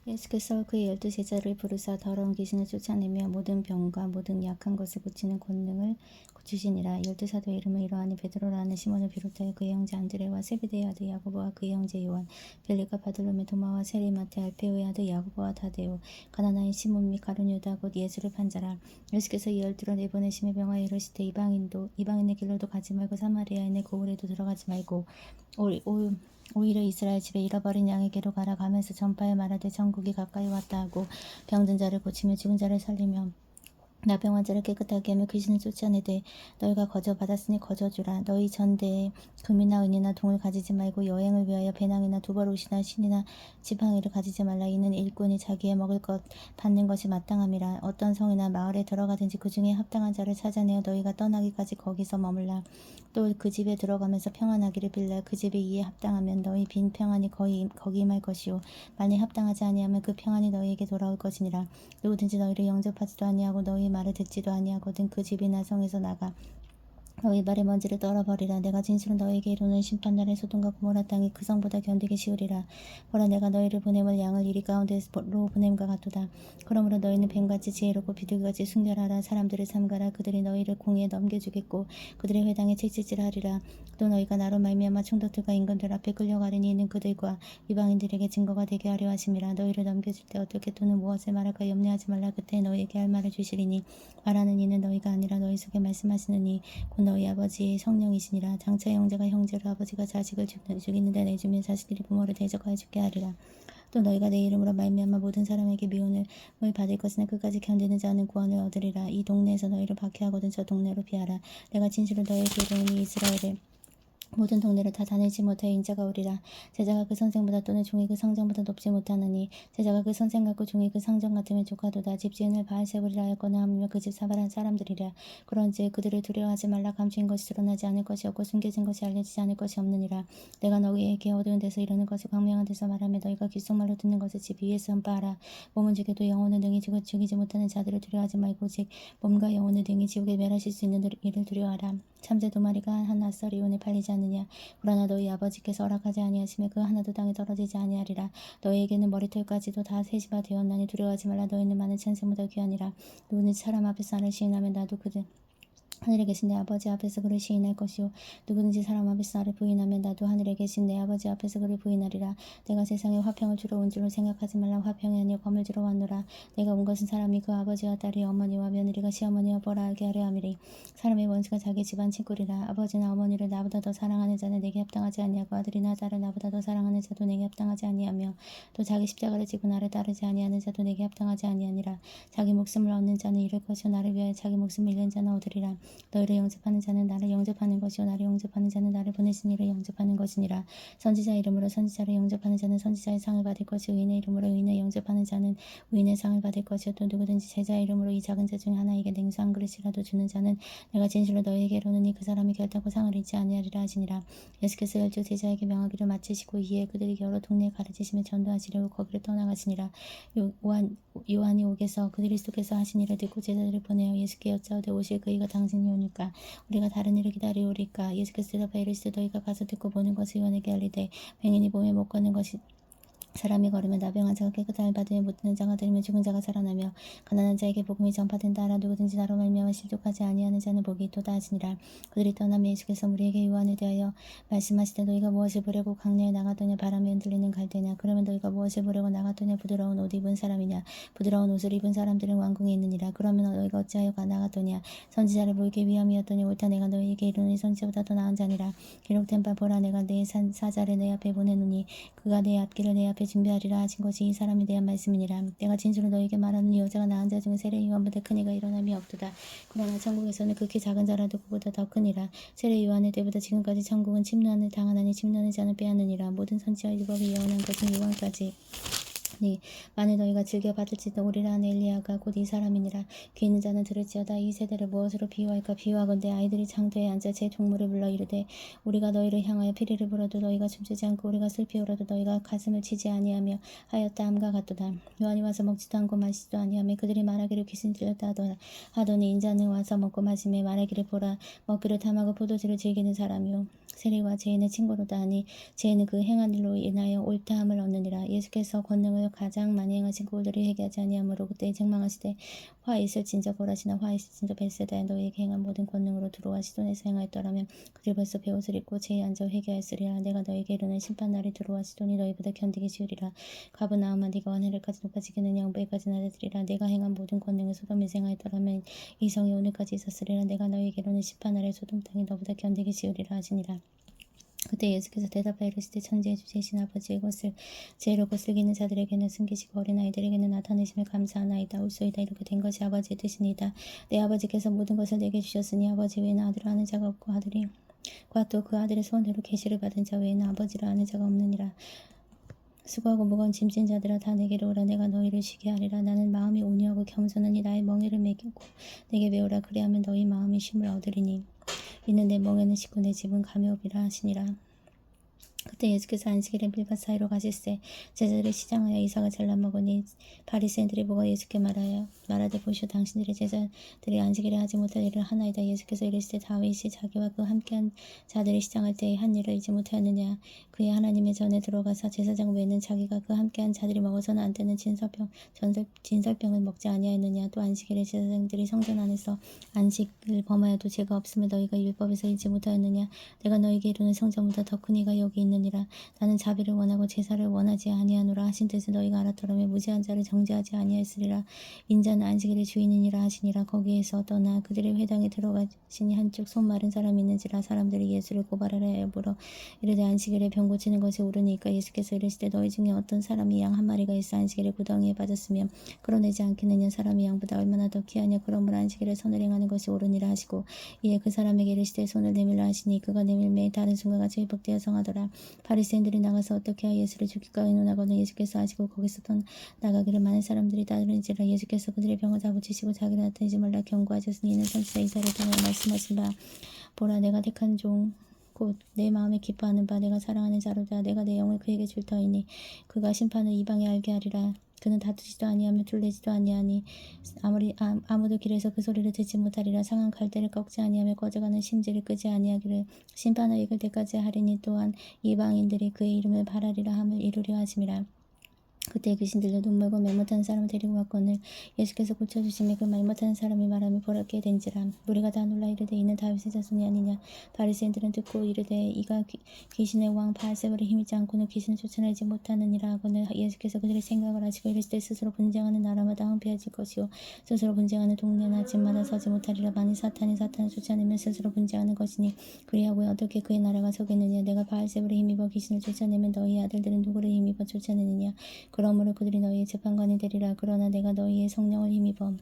예수께서 그의 12제자를 부르사 더러운 귀신을 쫓아내며 모든 병과 모든 약한 것을 고치는 권능을 주시니라. 12사도의 이름은 이러하니 베드로라 하는 시몬을 비롯하여 그의 형제 안드레와 세베대의 아들 야고보와 그의 형제 요한, 빌립과 바돌로메, 도마와 세리, 마태, 알페오의 아들 야고보와 다데오, 가나나인 시몬 및 가룟 유다 곧 예수를 판 자라. 예수께서 이 열두를 내보내심에 명하여 이르시되 이방인의 길로도 가지 말고 사마리아인의 고을에도 들어가지 말고 오히려 이스라엘 집에 잃어버린 양에게로 가라. 가면서 전파에 말하되 천국이 가까이 왔다 하고 병든 자를 고치며 죽은 자를 살리며 나병 환자를 깨끗하게 하며 귀신을 쫓아내되 너희가 거저 받았으니 거저 주라. 너희 전대에 금이나 은이나 동을 가지지 말고 여행을 위하여 배낭이나 두벌 옷이나 신이나 지팡이를 가지지 말라. 이는 일꾼이 자기의 먹을 것 받는 것이 마땅함이라. 어떤 성이나 마을에 들어가든지 그 중에 합당한 자를 찾아내어 너희가 떠나기까지 거기서 머물라. 또 그 집에 들어가면서 평안하기를 빌라. 그 집이 이에 합당하면 너희 빈 평안이 거기 임할 것이요 만일 합당하지 아니하면 그 평안이 너희에게 돌아올 것이니라. 누구든지 너희를 영접하지도 아니하고 너희 말을 듣지도 아니하거든 그 집이나 성에서 나가 너희 발에 먼지를 떨어버리라. 내가 진실로 너희에게 이루는 심판날에 소돔과 고모라 땅이 그 성보다 견디기 쉬우리라. 보라 내가 너희를 보냄을 양을 이리 가운데로 보냄과 같도다. 그러므로 너희는 뱀같이 지혜롭고 비둘기같이 순결하라. 사람들을 삼가라. 그들이 너희를 공의에 넘겨주겠고 그들의 회당에 채찍질하리라. 또 너희가 나로 말미암아 총독들과 임금들 앞에 끌려가리니 이는 그들과 이방인들에게 증거가 되게 하려 하심이라. 너희를 넘겨줄 때 어떻게 또는 무엇을 말할까 염려하지 말라. 그때 너희에게 할 말을 주시리니 말하는 이는 너희가 아니라 너희 속에 말씀하시느니 곧 너희 아버지의 성령이시니라. 장차 형제가 형제를 아버지가 자식을 죽이는데 내주면 자식들이 부모를 대적하여 죽게 하리라. 또 너희가 내 이름으로 말미암아 모든 사람에게 미움을 받을 것이나 끝까지 견디는 자는 구원을 얻으리라. 이 동네에서 너희를 박해하거든 저 동네로 피하라. 내가 진실로 너희에게 이르노니 이스라엘의 모든 동네를 다 다니지 못하여 인자가 오리라. 제자가 그 선생보다 또는 종이 그 상정보다 높지 못하느니 제자가 그 선생 같고 종이 그 상정 같으면 족하도다. 집주인을 바알세불이라 하였거나 하며 그 집 사발한 사람들이라. 그런즉 그들을 두려워하지 말라. 감추인 것이 드러나지 않을 것이 없고 숨겨진 것이 알려지지 않을 것이 없느니라. 내가 너희에게 어두운 데서 이르는 것을 광명한 데서 말하며 너희가 귓속말로 듣는 것을 집 위에서 선포하라. 몸은 죽여도 영혼은 능히 죽이지 못하는 자들을 두려워하지 말고 즉 몸과 영혼을 능히 지옥에 멸하실 수 있는 이를 두려워하라. 참새 두 마리가 한 낫설이 운에 팔리지 않느냐. 그러나 너희 아버지께서 허락하지 아니하시며 그 하나도 땅에 떨어지지 아니하리라. 너희에게는 머리털까지도 다 세지바 되었나니 두려워하지 말라. 너희는 많은 천생보다 귀하니라. 누구든지 사람 앞에서 나를 시인하면 나도 하늘에 계신 내 아버지 앞에서 그를 시인할 것이요 누구든지 사람 앞에서 나를 부인하면 나도 하늘에 계신 내 아버지 앞에서 그를 부인하리라. 내가 세상에 화평을 주러 온 줄로 생각하지 말라. 화평이 아니요 검을 주러 왔노라. 내가 온 것은 사람이 그 아버지와 딸이 어머니와 며느리가 시어머니와 보라 알게 하려 함이리. 사람의 원수가 자기 집안 친구리라. 아버지나 어머니를 나보다 더 사랑하는 자는 내게 합당하지 아니하고 아들이나 딸을 나보다 더 사랑하는 자도 내게 합당하지 아니하며 또 자기 십자가를 지고 나를 따르지 아니하는 자도 내게 합당하지 아니하니라. 자기 목숨을 얻는 자는 잃을 것이요 나를 위하여 자기 목숨을 잃는 자는 얻으리라. 너희를 영접하는 자는 나를 영접하는 것이요 나를 영접하는 자는 나를 보내신 이를 영접하는 것이니라. 선지자 이름으로 선지자를 영접하는 자는 선지자의 상을 받을 것이요 의인의 이름으로 의인을 영접하는 자는 의인의 상을 받을 것이요 또 누구든지 제자 이름으로 이 작은 자 중 하나에게 냉수 한 그릇이라도 주는 자는 내가 진실로 너희에게 이르노니 그 사람이 결단코 상을 잃지 아니하리라 하시니라. 예수께서 12제자에게 명하기를 마치시고 이에 그들이 여러 동네에 가르치시며 전도하시려고 거기를 떠나가시니라. 요한이 옥에서 그리스도께서 하신 일을 듣고 제자들을 보내어 예수께 여짜오되 오실 그이가 당신이 오니까 우리가 다른 일을 기다리오리까. 예수께서 대답하여 이르시되 너희가 가서 듣고 보는 것을 요한에게 알리되 맹인이 몸에 못 걷는 것이 사람이 걸으면 나병 환자가 깨끗함을 받으며 못 듣는 자가 들으며 죽은 자가 살아나며 가난한 자에게 복음이 전파된다 하라. 누구든지 나로 말미암아 실족하지 아니하는 자는 복이 있도다 하시니라. 그들이 떠나며 예수께서 우리에게 요한에 대하여 말씀하시되 너희가 무엇을 보려고 강내에 나갔더냐. 바람에 흔들리는 갈대냐. 그러면 너희가 무엇을 보려고 나갔더냐. 부드러운 옷 입은 사람이냐. 부드러운 옷을 입은 사람들은 왕궁에 있느니라. 그러면 너희가 어찌하여 나갔더냐. 선지자를 보이기 위함이었더니 옳다. 내가 너희에게 이르노니 선지자보다 더 나은 자니라. 기록된 바 보라 내가 내 사자를 내 앞에 보내노니 그가 내 앞길을 내 앞에 준비하리라 하신 것이 이 사람에 대한 말씀이니라. 내가 진실로 너에게 말하는 이 여자가 낳은 자 중에 세례 요한보다 큰 이가 일어남이 없도다. 그러나 천국에서는 극히 작은 자라도 그보다 더 크니라. 세례 요한의 때보다 지금까지 천국은 침노함을 당하나니 침노하는 자는 빼앗느니라. 모든 선지와 율법이 예언한 것은 요한까지 만일 너희가 즐겨 받을지도 오리라 하는 엘리야가 곧 이 사람이니라. 귀 있는 자는 들을지어다. 이 세대를 무엇으로 비유할까. 비유하건대 아이들이 장터에 앉아 제 동물을 불러 이르되 우리가 너희를 향하여 피리를 불어도 너희가 춤추지 않고 우리가 슬피 울어도 너희가 가슴을 치지 아니하며 하였다 함과 같도다. 요한이 와서 먹지도 않고 마시지도 아니하며 그들이 말하기를 귀신 들렸다 하더니 인자는 와서 먹고 마시며 말하기를 보라 먹기를 탐하고 포도주를 즐기는 사람이요 세리와 죄인의 친구로다 하니 죄인은 그 행한 일로 인하여 옳다함을 얻느니라. 예수께서 권능을 가장 많이 행하신 그들이 회개하지 아니하므로 그때 책망하시되 화 있을진저 고라시나 화 있을진저 벳세다에 너희에게 행한 모든 권능으로 두루와 시돈에서 행하였더라면 그들 벌써 베옷을 입고 제에 앉아 회개하였으리라. 내가 너희에게 이르는 심판날이 두루와 시돈이 너희보다 견디기 쉬우리라. 가브나움아 네가 하늘까지 높아지겠느냐 영배까지 낮아지리라. 내가 행한 모든 권능을 소돔에서 행하였더라면 이 성이 오늘까지 있었으리라. 내가 너희에게 이르는 심판날에 소돔 땅이 너보다 견디기 쉬우리라 하시니라. 그때 예수께서 대답하여 이르시되 천지의 주제이신 아버지의 것을 지혜롭고 거슬기는 자들에게는 숨기시고 어린아이들에게는 나타내심을 감사하나이다. 올소이다. 이렇게 된 것이 아버지의 뜻이니이다. 내 아버지께서 모든 것을 내게 주셨으니 아버지 외에는 아들을 아는 자가 없고 아들이 과 또 그 아들의 소원대로 계시를 받은 자 외에는 아버지를 아는 자가 없느니라. 수고하고 무거운 짐진 자들아 다 내게로 오라. 내가 너희를 쉬게 하리라. 나는 마음이 온유하고 겸손하니 나의 멍에를 매기고 내게 배우라. 그리하면 너희 마음이 쉼을 얻으리니 이는 내 멍에는 씻고 내 집은 가며우리라 하시니라. 그때 예수께서 안식일에 빌밭 사이로 가실새 제자들이 시장하여 이삭을 잘라 먹으니 바리새인들이 보고 예수께 말하되 보시오 당신들의 제자들이 안식일에 하지 못할 일을 하나이다. 예수께서 이르시되 다윗이 자기와 그 함께한 자들이 시장할 때에 한 일을 잊지 못하였느냐. 그의 하나님의 전에 들어가서 제사장 외에는 자기가 그 함께한 자들이 먹어서는 안 되는 진설병을 먹지 아니하였느냐. 또 안식일에 제사장들이 성전 안에서 안식을 범하여도 죄가 없음을 너희가 율법에서 잊지 못하였느냐. 내가 너희에게 이르는 성전보다 더 큰 이가 여기 있느니라. 나는 자비를 원하고 제사를 원하지 아니하노라 하신 뜻을 너희가 알았더라면 무죄한 자를 정죄하지 아니하였으리라. 인자는 안식일의 주인이니라 하시니라. 거기에서 떠나 그들의 회당에 들어가시니 한쪽 손 마른 사람이 있는지라. 사람들이 예수를 고발하려 하여 물어 이르되 안식일에 병 고치는 것이 옳으니까. 예수께서 이르시되 너희 중에 어떤 사람이 양 한 마리가 있어 안식일에 구덩이에 빠졌으면 끌어내지 않겠느냐. 사람이 양보다 얼마나 더 귀하냐. 그러므로 안식일에 선을 행하는 것이 옳으니라 하시고 이에 그 사람에게 이르시되 손을 내밀라 하시니 그가 내밀매 다른 순간과 회복되어 성하더라. 바리새인들이 나가서 어떻게 하여 예수를 죽일까 의논하거든 예수께서 아시고 거기서 나가기를 많은 사람들이 따르는지라. 예수께서 그들의 병을 다 고치시고 자기를 나타내지 말라 경고하셨으니 이는 선지자 이사야를 통하여 말씀하신 바 보라 내가 택한 종 곧 내 마음에 기뻐하는 바 내가 사랑하는 자로다. 내가 내 영을 그에게 줄 터이니 그가 심판을 이방에 알게 하리라. 그는 다투지도 아니하며 둘레지도 아니하니 아무도 길에서 그 소리를 듣지 못하리라. 상한 갈대를 꺾지 아니하며 꺼져가는 심지를 끄지 아니하기를 심판을 이길 때까지 하리니 또한 이방인들이 그의 이름을 바라리라 함을 이루려 하심이라. 그때 귀신들도 눈 멀고 말 못하는 사람을 데리고 왔거늘 예수께서 고쳐주심에 그 말 못하는 사람이 말함이 버럽게 된지라. 무리가 다 놀라 이르되 이는 다윗의 자손이 아니냐. 바리새인들은 듣고 이르되 이가 귀신의 왕 바알세불에 힘있지 않고는 귀신을 쫓아내지 못하느니라 하고는 예수께서 그들의 생각을 아시고 이르시되 스스로 분쟁하는 나라마다 황폐해질 것이요 스스로 분쟁하는 동네나 집마다 서지 못하리라. 만일 사탄을 쫓아내면 스스로 분쟁하는 것이니 그리하고 어떻게 그의 나라가 서겠느냐. 내가 바알세불에 힘입어 귀신을 쫓아내면 너희 아들들은 누구를 힘입어 쫓아내느냐. 그러므로 그들이 너희의 재판관이 되리라. 그러나 내가 너희의 성령을 힘입어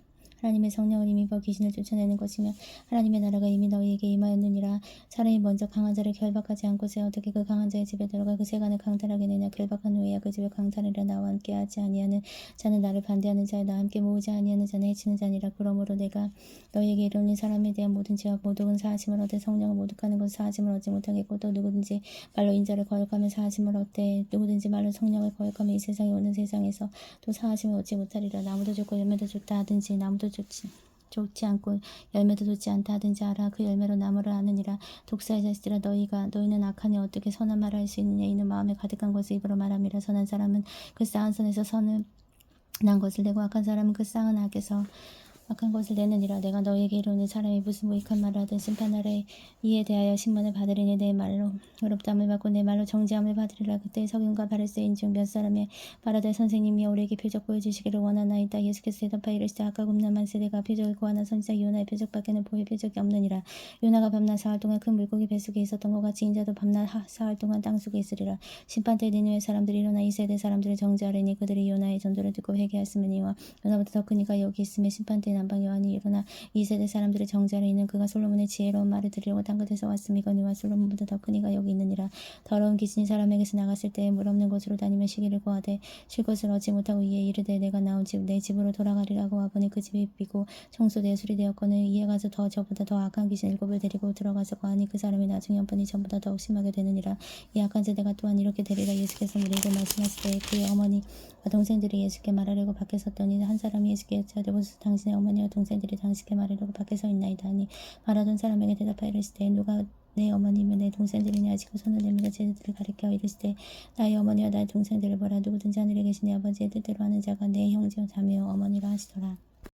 하나님의 성령을 힘입어 귀신을 쫓아내는 것이며 하나님의 나라가 이미 너희에게 임하였느니라. 사람이 먼저 강한 자를 결박하지 않고서 어떻게 그 강한 자의 집에 들어가 그 세간을 강탈하겠느냐. 결박한 후에야 그 집을 강탈하리라. 나와 함께 하지 아니하는 자는 나를 반대하는 자요 나와 함께 모으지 아니하는 자는 해치는 자니라. 그러므로 내가 너희에게 이르노니 사람에 대한 모든 죄와 모독은 사하심을 얻되 성령을 모독하는 것은 사하심을 얻지 못하겠고 또 누구든지 말로 인자를 거역하며 사하심을 얻되 누구든지 말로 성령을 거역하며 이 세상에 오는 세상에서 또 사하심을 얻지 못하리라. 나무도 좋고 열매도 좋다 하든지 나무도 좋지 않고 열매도 좋지 않다 하든지 알아. 그 열매로 나무를 아느니라. 독사의 자식들아 너희는 악하니 어떻게 선한 말을 할 수 있느냐. 이는 마음에 가득한 것을 입으로 말함이라. 선한 사람은 그 쌓은 선에서 선을 난 것을 내고 악한 사람은 그 쌓은 악에서 악한 것을 내느니라. 내가 너희에게 이르노니 사람이 무슨 무익한 말을 하든 심판날에 이에 대하여 심문을 받으리니 내 말로 의롭다함을 받고 내 말로 정죄함을 받으리라. 그때 서기관과 바리새인 중 몇 사람이 말하되 선생님이 우리에게 표적 보여주시기를 원하나이다. 예수께서 대답하여 이르시되 아까 굽는 세대가 표적을 구하나 선지자 요나의 표적밖에는 보일 표적이 없느니라. 요나가 밤낮 사흘 동안 큰 물고기 뱃속에 있었던 것 같이 인자도 밤낮 사흘 동안 땅속에 있으리라. 심판 때 니느웨 사람들이 일어나 이 세대 사람들을 정죄하리니 그들이 요나의 전도를 듣고 회개하였음이니와 요나보다 더 큰 이가 여기 있음에 심판 때 남방 요한이 일어나 이 세대 사람들을 정죄하려 있는 그가 솔로몬의 지혜로운 말을 들으려고 땅 끝에서 왔음이거니와 솔로몬보다 더 큰 이가 여기 있느니라. 더러운 귀신이 사람에게서 나갔을 때에 물 없는 곳으로 다니며 쉬기를 구하되 쉴 곳을 얻지 못하고 이에 이르되 내가 나온 집 내 집으로 돌아가리라고 와보니 그 집이 비고 청소되어 수리되었거늘 이에 가서 저보다 더 악한 귀신 7을 데리고 들어가서 거하니 그 사람이 나중에 형편이 전보다 더욱 심하게 되느니라. 이 악한 세대가 또한 이렇게 되리라. 예수께서 우리에게 말씀하시되 그의 어머니와 동생들이 예수께 말하려고 밖에 섰더니 한 사람이 예수께 여짜되 보소서 당신의 어머니와 동생들이 당신께 말하려고 밖에 서 있나이다 하니 말하던 사람에게 대답하여 이르시되 누가 내 어머니며 내 동생들이니 하시고 손을 내밀어 제자들을 가리켜 이르시되 나의 어머니와 나의 동생들을 보라. 누구든지 하늘에 계신 내 아버지의 뜻대로 하는 자가 내 형제요 자매요 어머니라 하시더라.